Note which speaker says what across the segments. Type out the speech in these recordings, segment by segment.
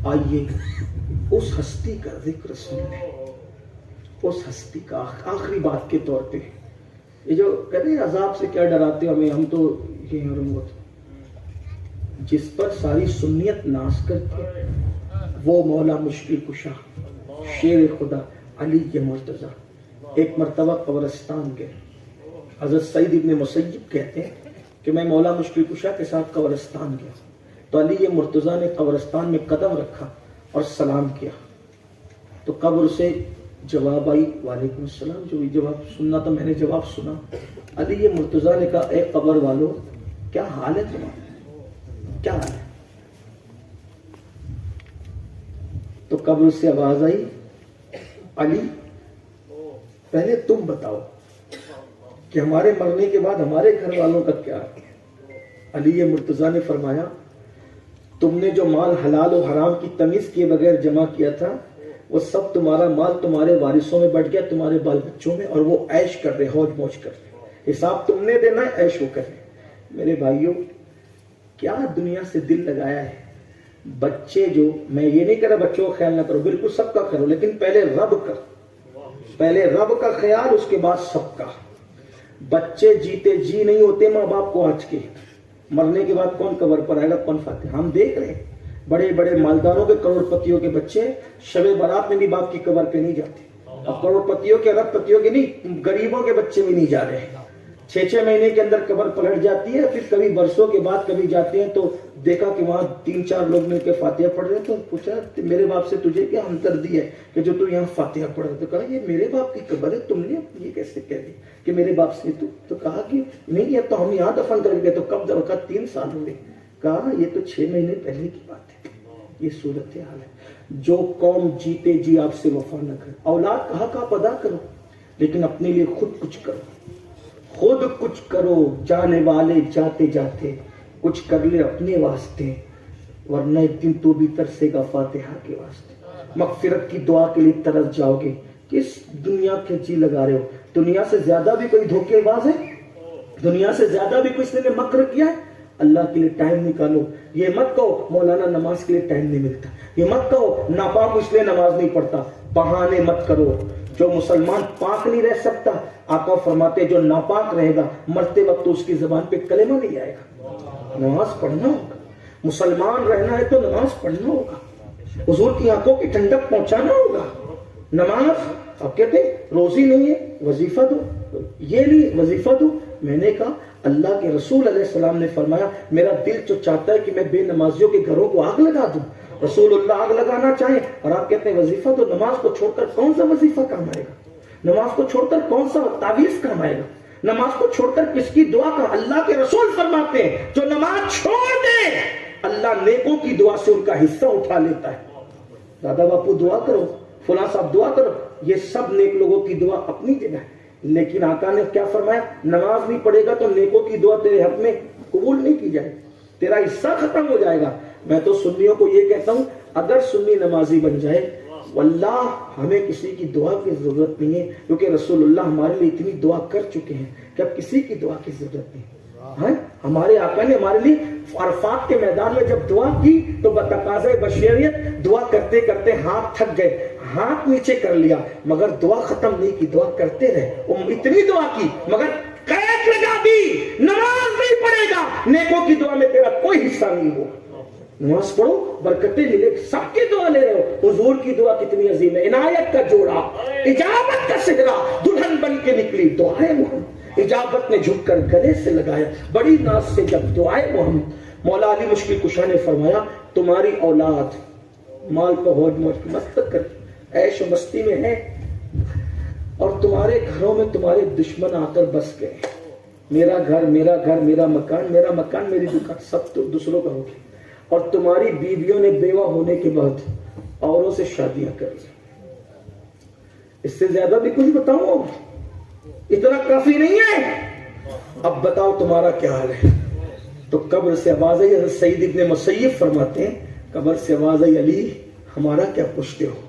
Speaker 1: آئیے اس ہستی کا ذکر سن لیں، اس ہستی کا آخری بات کے طور پہ. یہ جو کہتے ہیں عذاب سے کیا ڈراتے ہمیں، ہم تو یہ جس پر ساری سنیت ناز کرتی ہے وہ مولا مشکل کشا شیر خدا علی مرتضیٰ ایک مرتبہ قبرستان گئے. حضرت سعید ابن مسیب کہتے ہیں کہ میں مولا مشکل کشا کے ساتھ قبرستان گیا تو علی مرتضیٰ نے قبرستان میں قدم رکھا اور سلام کیا تو قبر سے جواب آئی وعلیکم السلام. جو جواب سننا تھا میں نے جواب سنا. علی مرتضیٰ نے کہا اے قبر والو کیا حال ہے تمہارا، کیا حال ہے؟ تو قبر سے آواز آئی علی پہلے تم بتاؤ کہ ہمارے مرنے کے بعد ہمارے گھر والوں کا کیا ہے. علی مرتضیٰ نے فرمایا تم نے جو مال حلال و حرام کی تمیز کیے بغیر جمع کیا تھا وہ سب تمہارا مال تمہارے وارثوں میں بٹ گیا، تمہارے بال بچوں میں، اور وہ عیش کر رہے، ہوج موج کر رہے. حساب تم نے دینا ہے، عیش وہ کر رہے. میرے بھائیوں کیا دنیا سے دل لگایا ہے. بچے جو، میں یہ نہیں کہہ رہا بچوں کا خیال نہ کرو، بالکل سب کا کرو، لیکن پہلے رب کا، پہلے رب کا خیال اس کے بعد سب کا. بچے جیتے جی نہیں ہوتے ماں باپ کو آج کے، مرنے کے بعد کون قبر پر آئے گا، کون فاتح. ہم دیکھ رہے ہیں بڑے بڑے مالداروں کے کروڑ پتیوں کے بچے شب برات میں بھی باپ کی قبر پہ نہیں جاتے. اب کروڑ پتیوں کے ارب پتیوں کے نہیں، غریبوں کے بچے بھی نہیں جا رہے. 6 مہینے کے اندر قبر پلٹ جاتی ہے، پھر کبھی برسوں کے بعد کبھی جاتے ہیں تو دیکھا کہ وہاں 3-4 لوگ مل کے فاتحہ پڑھ رہے. تو پوچھا میرے باپ سے تجھے کیا ہمدردی ہے کہ جو تو یہاں فاتحہ پڑھ رہے. تو کہا یہ میرے باپ کی قبر ہے، تم نے یہ کیسے کہہ دی کہ میرے باپ سے؟ تو کہا کہ نہیں یہ تو ہم یہاں دفن کر گئے. تو کب دفن؟ 3 سال ہوئے. کہا یہ تو 6 مہینے پہلے کی بات ہے. یہ صورت حال ہے. جو قوم جیتے جی آپ سے وفا نہ کرے، اولاد کا حق آپ ادا کرو لیکن اپنے لیے خود کچھ کرو، خود کچھ کرو. جانے والے جاتے جاتے کچھ کر لے اپنے واسطے، ورنہ ایک دن تو بھی ترسے گا فاتحہ کے واسطے. مغفرت کی دعا کے لیے ترس جاؤ گے. کس دنیا کے جی لگا رہے ہو؟ دنیا سے زیادہ بھی کوئی دھوکے باز ہے؟ دنیا سے زیادہ بھی کسی نے مکر کیا ہے؟ اللہ کے لیے ٹائم نکالو. یہ مت کہو مولانا نماز کے لیے ٹائم نہیں ملتا، یہ مت کہو ناپاک اس لیے نماز نہیں پڑھتا. بہانے مت کرو. جو مسلمان پاک نہیں رہ سکتا، آقا فرماتے جو ناپاک رہے گا مرتے وقت اس کی زبان پہ کلمہ نہیں آئے گا. نماز پڑھنا ہوگا. مسلمان رہنا ہے تو نماز پڑھنا ہوگا. حضور کی آنکھوں کی ٹھنڈک پہنچانا ہوگا. نماز اب کہتے روزی نہیں ہے وظیفہ دو، یہ نہیں وظیفہ دو. میں نے کہا اللہ کے رسول علیہ السلام نے فرمایا میرا دل تو چاہتا ہے کہ میں بے نمازیوں کے گھروں کو آگ لگا دوں. رسول اللہ آگ لگانا چاہیں اور آپ کہتے ہیں وظیفہ تو. نماز کو چھوڑ کر کون سا وظیفہ کام آئے گا؟ نماز کو چھوڑ کر کون سا تعویذ کام آئے گا؟ نماز کو چھوڑ کر کس کی دعا کا؟ اللہ کے رسول فرماتے ہیں جو نماز چھوڑ دے اللہ نیکوں کی دعا سے ان کا حصہ اٹھا لیتا ہے. دادا باپو دعا کرو، فلاں صاحب دعا کرو، یہ سب نیک لوگوں کی دعا اپنی جگہ ہے. لیکن آقا نے کیا فرمایا؟ نماز نہیں پڑھے گا تو نیکوں کی دعا تیرے حق میں قبول نہیں کی جائے، تیرا حصہ ختم ہو جائے گا. میں تو سنیوں کو یہ کہتا ہوں اگر سنی نمازی بن جائے واللہ ہمیں کسی کی دعا کی ضرورت نہیں ہے، کیونکہ رسول اللہ ہمارے لیے اتنی دعا کر چکے ہیں کہ اب کسی کی دعا کی ضرورت نہیں. ہمارے آقا نے ہمارے لیے عرفات کے میدان میں جب دعا کی تو بتقاضۂ بشریت دعا کرتے کرتے ہاتھ تھک گئے، ہاتھ نیچے کر لیا مگر دعا ختم نہیں کی، دعا کرتے رہے. اتنی دعا کی مگر قید لگا دی، نماز نہیں پڑھے گا نیکوں کی دعا میں تیرا کوئی حصہ نہیں ہو. نماز پڑھو برکتیں ملے، سب کی دعا لے رہے ہو. حضور کی دعا کتنی عظیم ہے. عنایت کا جوڑا، اجابت کا صحرا، دلہن بن کے نکلی دعائے محمد. اجابت نے جھک کر گلے سے لگایا بڑی ناز سے جب دعائے محمد. مولا علی مشکل کشا نے فرمایا تمہاری اولاد مال پر ہوج موج مست کر عیش و مستی میں ہے اور تمہارے گھروں میں تمہارے دشمن آ کر بس گئے. میرا گھر میرا گھر میرا مکان میری دکان سب تو دوسروں کا ہو گیا. اور تمہاری بیویوں نے بیوہ ہونے کے بعد اوروں سے شادیاں کر لی. اس سے زیادہ بھی کچھ بتاؤں؟ اتنا کافی نہیں ہے. اب بتاؤ تمہارا کیا حال ہے. تو قبر سے آواز آئی. حضرت سعید ابن مسیب فرماتے ہیں قبر سے آواز آئی علی ہمارا کیا پوچھتے ہو؟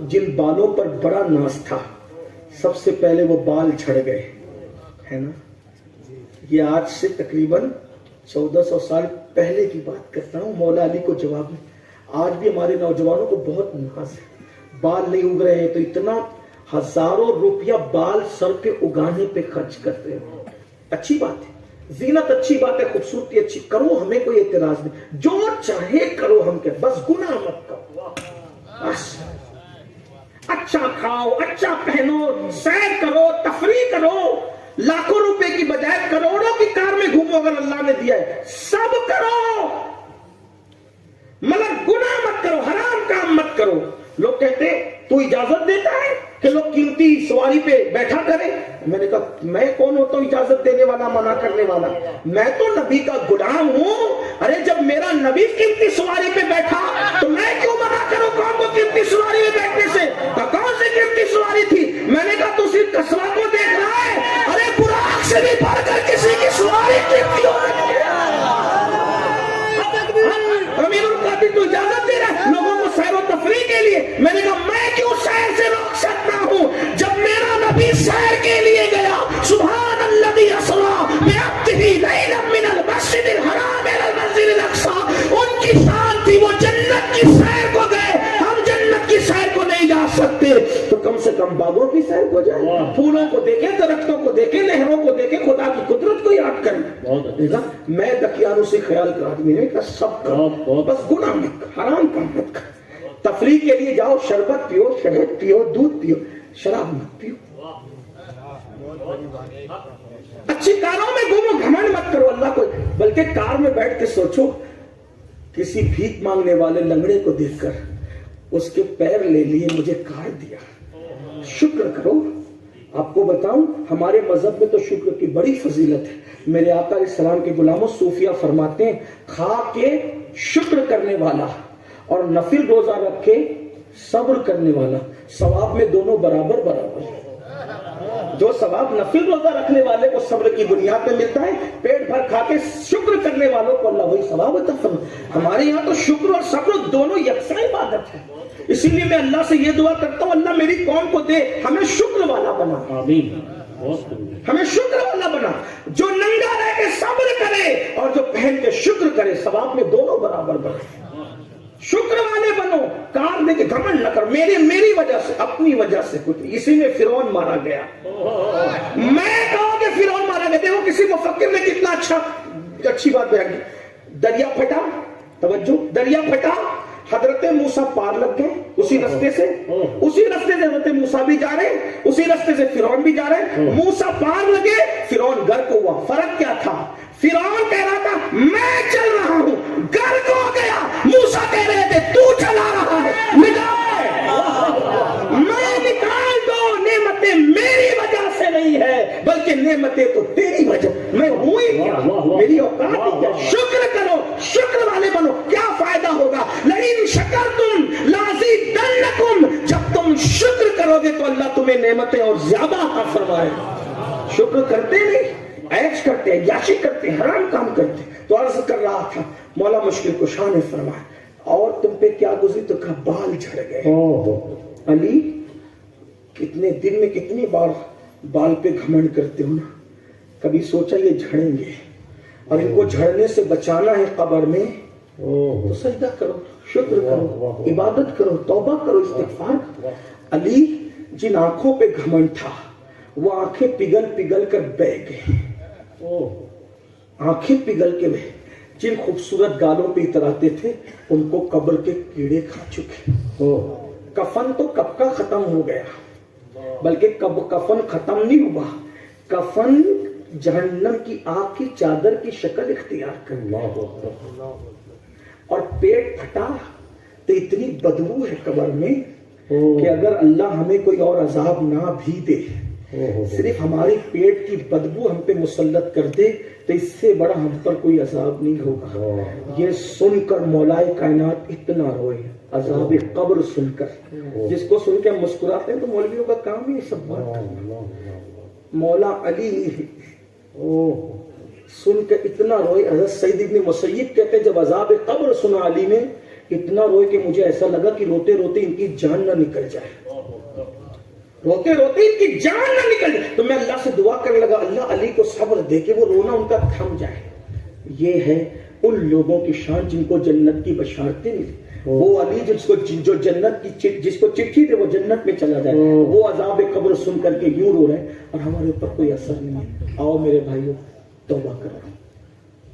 Speaker 1: جن بالوں پر بڑا ناز تھا سب سے پہلے وہ بال جھڑ گئے ہے نا. یہ آج سے تقریباً 1400 سال پہلے کی بات کرتا ہوں. مولا علی کو جواب میں آج بھی ہمارے نوجوانوں کو بہت ناز ہے، بال نہیں اگ رہے ہیں تو اتنا ہزاروں روپیہ بال سر پہ اگانے پہ خرچ کرتے ہیں. اچھی بات ہے، زینت اچھی بات ہے، خوبصورتی اچھی، کرو، ہمیں کوئی اعتراض نہیں، جو چاہے کرو، ہم کہ بس گناہ مت کرو. بس اچھا کھاؤ، اچھا پہنو، سیر کرو، تفریح کرو، لاکھوں روپے کی بجائے کروڑوں کی کار میں گھومو اگر اللہ نے دیا ہے، سب کرو، مگر گناہ مت کرو، حرام کام مت کرو. لوگ کہتے تو اجازت دیتا ہے کہ لوگ قیمتی سواری پہ بیٹھا کریں. میں نے کہا میں کون ہوتا ہوں اجازت دینے والا، منع کرنے والا؟ میں تو نبی کا غلام ہوں. ارے جب میرا نبی قیمتی سواری پہ بیٹھا تو میں کیوں منع کروں قوم کو قیمتی سواری میں بیٹھنے سے؟ کون سی قیمتی سواری تھی؟ میں نے کہا تو صرف قصبہ کو دیکھ رہا ہے، ارے براق سے بھی بڑھ کر کسی کی سواری قیمتی ہو گئی. امیر القادری تو اجازت دے رہا ہے لوگوں کو سیر و تفریح کے لیے. میں نے کہا میں کیوں سیر سے روک سکتا ہوں؟ جب میرا نبی سیر کے لیے گیا، سبحان الذی اسری بعبدہ لیلا من المسجد الحرام الی المسجد الاقصی، ان کی شان تھی وہ جنت کی سیر کو گئے. ہم جنت کی سیر کو نہیں جا سکتے تو کم سے کم باغوں کی سیر کو جائیں، پھولوں کو دیکھیں، درختوں کو دیکھیں، نہروں کو دیکھیں، خدا کی قدرت کو یاد کریں. میں دکیانوں سے خیال کا آدمی نہیں کہ سب کرو، بس گناہ مت کر، حرام کام مت کر. تفریح کے لیے جاؤ، شربت پیو، شہد پیو، دودھ پیو، شراب مت پیو. اچھی کاروں میں گھومو، گھمنڈ مت کرو اللہ کو. بلکہ کار میں بیٹھ کے سوچو کسی بھیک مانگنے والے لنگڑے کو دیکھ کر اس کے پیر لے لیے، مجھے کار دیا، شکر کرو. آپ کو بتاؤں ہمارے مذہب میں تو شکر کی بڑی فضیلت ہے. میرے آقا علیہ السلام کے غلاموں صوفیہ فرماتے ہیں کھا کے شکر کرنے والا اور نفل روزہ رکھ کے صبر کرنے والا ثواب میں دونوں برابر برابر ہے. جو ثواب نفل روزہ رکھنے والے کو صبر کی بنیاد پہ ملتا ہے، پیٹ بھر کھا کے شکر کرنے والوں کو اللہ وہی ثواب عطا فرمائے. ہمارے یہاں تو شکر اور صبر دونوں یکساں عبادت ہے. اسی لیے میں اللہ سے یہ دعا کرتا ہوں اللہ میری قوم کو دے، ہمیں شکر والا بنا، آمین، ہمیں شکر والا بنا، جو ننگا رہ کے صبر کرے اور جو پہن کے شکر کرے، ثواب میں دونوں برابر بنے. شکر والے بنو، کار دے کے گھمنڈ نہ کرو میری وجہ سے، اپنی وجہ سے کچھ. اسی میں فرعون مارا گیا. میں کہوں کہ فرعون مارا گیا. دیکھو کسی مفکر نے کتنا اچھی بات بیان کی. دریا پھٹا، توجہ، دریا پھٹا، حضرت موسیٰ پار لگ گئے اسی رستے سے حضرت موسیٰ بھی جا رہے، اسی رستے سے فرعون بھی جا رہے. موسیٰ پار لگے، فرعون غرق ہوا. فرق کیا تھا؟ فرعون کہہ رہا تھا میں چل رہا ہوں، غرق ہو گیا. موسیٰ کہہ رہے تھے تو چلا رہا ہے، میں نکال دو. نعمتیں میری وجہ سے نہیں ہے بلکہ نعمتیں تو تیری وجہ. میں ہوں ہی کیا، میری اوقات ہی کیا. شکر کرو، شکر والے بنو. کیا فائدہ ہوگا؟ لئن شکرتم لازیدنکم، جب تم شکر کرو گے تو اللہ تمہیں نعمتیں اور زیادہ عطا فرمائے. شکر کرتے نہیں، عیش کرتے ہیں، یاشی کرتے ہیں، حرام کام کرتے ہیں. تو عرض کر رہا تھا مولا مشکل کشا نے فرمایا اور تم پہ کیا گزری؟ تو کہا بال جھڑ گئے. علی کتنے دن میں کتنی بار بال پہ گھمنڈ کرتے ہو نا. کبھی سوچا یہ جھڑیں گے اور ان کو جھڑنے سے بچانا ہے قبر میں تو سجدہ کرو، شکر کرو، عبادت کرو، توبہ کرو، استغفار کرو. علی جن آنکھوں پہ گھمنڈ تھا وہ آنکھیں پگھل پگھل کر بہ گئے. آنکھیں پگھل کے بہ. جن خوبصورت گالوں پہ اتراتے تھے ان کو قبر کے کیڑے کھا چکے. کفن تو کب کا ختم ہو گیا، بلکہ کفن ختم نہیں ہوا، کفن جہنم کی آگ کی چادر کی شکل اختیار کر لیا. اور پیٹ پھٹا تو اتنی بدبو ہے قبر میں کہ اگر اللہ ہمیں کوئی اور عذاب نہ بھی دے، صرف ہماری پیٹ کی بدبو ہم پہ مسلط کر دے تو اس سے بڑا ہم پر کوئی عذاب نہیں ہوگا. یہ سن کر مولائے کائنات اتنا روئے، عذاب قبر سن کر. جس کو سن کے ہم مسکراتے ہیں تو مولویوں کا کام ہی سب بات. مولا علی سن کے اتنا روئے. حضرت سعید ابن مسیب کہتے ہیں جب عذاب قبر سنا علی نے اتنا روئے کہ مجھے ایسا لگا کہ روتے روتے ان کی جان نہ نکل جائے، روتے روتے ان کی جان نہ نکل جائے. تو میں اللہ سے دعا کرنے لگا اللہ علی کو صبر دے کہ وہ رونا ان کا تھم جائے. یہ ہے ان لوگوں کی شان جن کو جنت کی بشارتیں ملی. وہ علی جو جنت کی جس کو چٹھی دے وہ جنت میں چلا جائے، وہ عذاب قبر سن کر کے یوں رو رہے ہیں اور ہمارے اوپر کوئی اثر نہیں ہے۔ آؤ میرے بھائیو توبہ کرو،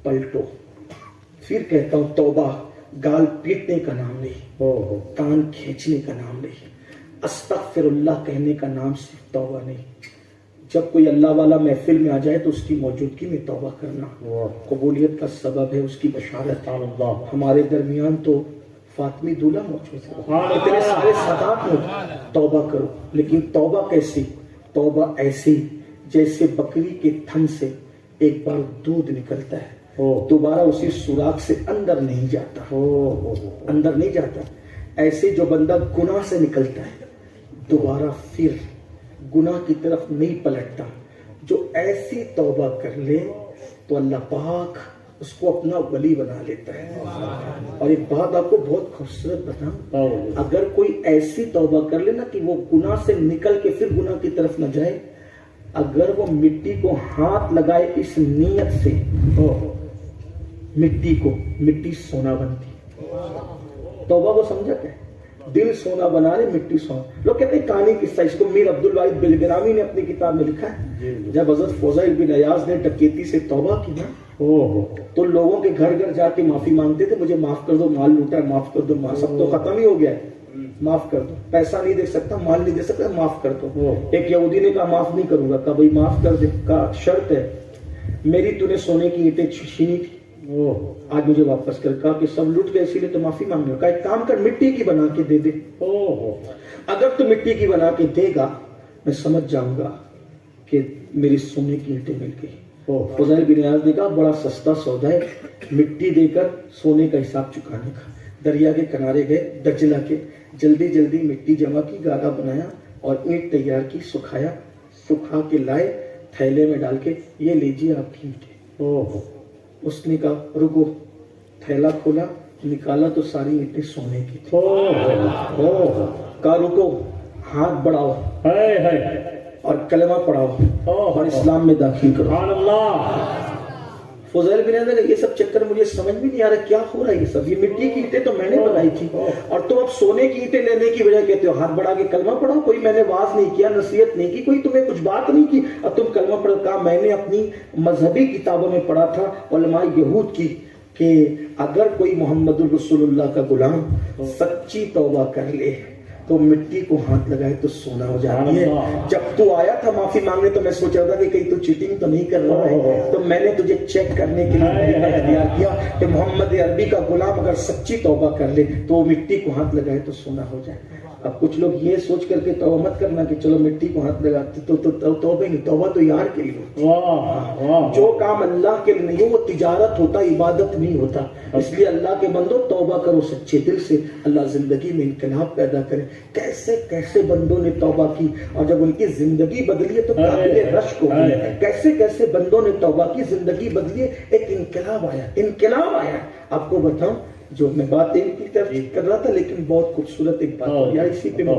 Speaker 1: پلٹو۔ پھر کہتا ہوں توبہ گال پیٹنے کا نام نہیں، کان کھینچنے کا نام نہیں، استغفر اللہ کہنے کا نام صرف توبہ نہیں۔ جب کوئی اللہ والا محفل میں آ جائے تو اس کی موجودگی میں توبہ کرنا قبولیت کا سبب ہے، اس کی بشارت ہے۔ ہمارے درمیان تو فاطمی دولہ موجود ہے، اتنے سارے سادات موجود، توبہ کرو۔ لیکن توبہ کیسی؟ توبہ ایسی جیسے بکری کے تھن سے ایک بار دودھ نکلتا ہے دوبارہ اسی سوراخ سے اندر نہیں جاتا، اندر نہیں جاتا۔ ایسے جو بندہ گناہ سے نکلتا ہے دوبارہ پھر گناہ کی طرف نہیں پلٹتا، جو ایسی توبہ کر لے تو اللہ پاک اس کو اپنا ولی بنا لیتا ہے۔ اور ایک بات آپ کو بہت خوبصورت بتاؤں، اگر کوئی ایسی توبہ کر لے نا کہ وہ گناہ سے نکل کے پھر گناہ کی طرف نہ جائے، اگر وہ مٹی کو ہاتھ لگائے اس نیت سے، مٹی سونا بنتی۔ توبہ کو سمجھا کیا؟ دل سونا بنا رہے، مٹی سونا۔ لوگ کہتے ہیں کہانی قصہ، اس کو میر عبدالواحد بلگرامی نے اپنی کتاب میں لکھا ہے۔ جب حضرت فضیل بن عیاض نے ڈکیتی سے توبہ کی نا تو لوگوں کے گھر گھر جا کے معافی مانگتے تھے، مجھے معاف کر دو، مال لوٹا ہے معاف کر دو، سب تو ختم ہی ہو گیا ہے، معاف کر دو، پیسہ نہیں دے سکتا، مال نہیں دے سکتا، معاف کر دو۔ ایک یہودی نے کہا معاف نہیں کروں گا، کہا بھائی معاف کر دے، کہا شرط ہے میری تو نے سونے کی اینٹیں چھینی تھی، آج مجھے واپس کر، کہا کہ سب لوٹ گئے اسی لیے تو معافی مانگ لو، کہا ایک کام کر مٹی کی بنا کے دے دے، اگر تو مٹی کی بنا کے دے گا میں سمجھ جاؤں گا کہ میری سونے کی اینٹیں مل گئی۔ فضیل بن عیاض نے کہا بڑا سستا سودا ہے مٹی دے کر سونے کا حساب چکانے کا۔ دریا کے کنارے گئے، دجلہ کے، جلدی جلدی مٹی جمع کی، گاڑا بنایا اور اینٹ تیار کی، سکھایا، سکھا کے لائے، تھیلے میں ڈال کے یہ لیجیے آپ کی اینٹیں۔ اس نے کہا رکو، تھیلا کھولا، نکالا تو ساری اینٹیں سونے کی تھی۔ کہا رکو، ہاتھ بڑھاؤ اور کلمہ پڑھاؤ اور اسلام میں داخل کرو۔ فضیل بن عیاض نے یہ سب چکر مجھے سمجھ بھی نہیں آ رہا، کیا ہو رہا ہے یہ سب؟ یہ مٹی کی اینٹیں تو میں نے بنائی تھی اور تم اب سونے کی اینٹیں لینے کی وجہ کہتے ہو ہاتھ بڑھا کے کلمہ پڑھو؟ کوئی میں نے واز نہیں کیا، نصیحت نہیں کی، کوئی تمہیں کچھ بات نہیں کی اور تم کلمہ پڑھو؟ کہا میں نے اپنی مذہبی کتابوں میں پڑھا تھا علماء یہود کی کہ اگر کوئی محمد الرسول اللہ کا غلام سچی توبہ کر لے تو مٹی کو ہاتھ لگائے تو سونا ہو جاتی ہے۔ جب تو آیا تھا معافی مانگنے تو میں سوچ رہا تھا کہ کہیں تو چیٹنگ تو نہیں کر رہا ہے، تو میں نے تجھے چیک کرنے کے لیے اختیار کیا کہ محمد عربی کا غلام اگر سچی توبہ کر لے تو وہ مٹی کو ہاتھ لگائے تو سونا ہو جائے۔ اب کچھ لوگ یہ سوچ کر کے توبہ مت کرنا کہ چلو مٹی کو ہاتھ لگاتے تو توبہ نہیں، توبہ تو یار کے لیے ہوتی۔ جو کام اللہ کے لیے نہیں ہو وہ تجارت ہوتا، عبادت نہیں ہوتا۔ اس لیے اللہ کے بندو توبہ کرو سچے دل سے، اللہ زندگی میں انقلاب پیدا کرے۔ کیسے کیسے بندوں نے توبہ کی اور جب ان کی زندگی بدلی ہے تو قابل رشک ہو گئی۔ کیسے کیسے بندوں نے توبہ کی، زندگی بدلی، ایک انقلاب آیا، انقلاب آیا۔ آپ کو بتاؤں جو میں بات ایک کی طرف کر رہا تھا لیکن بہت خوبصورت ایک بات، اسی پہ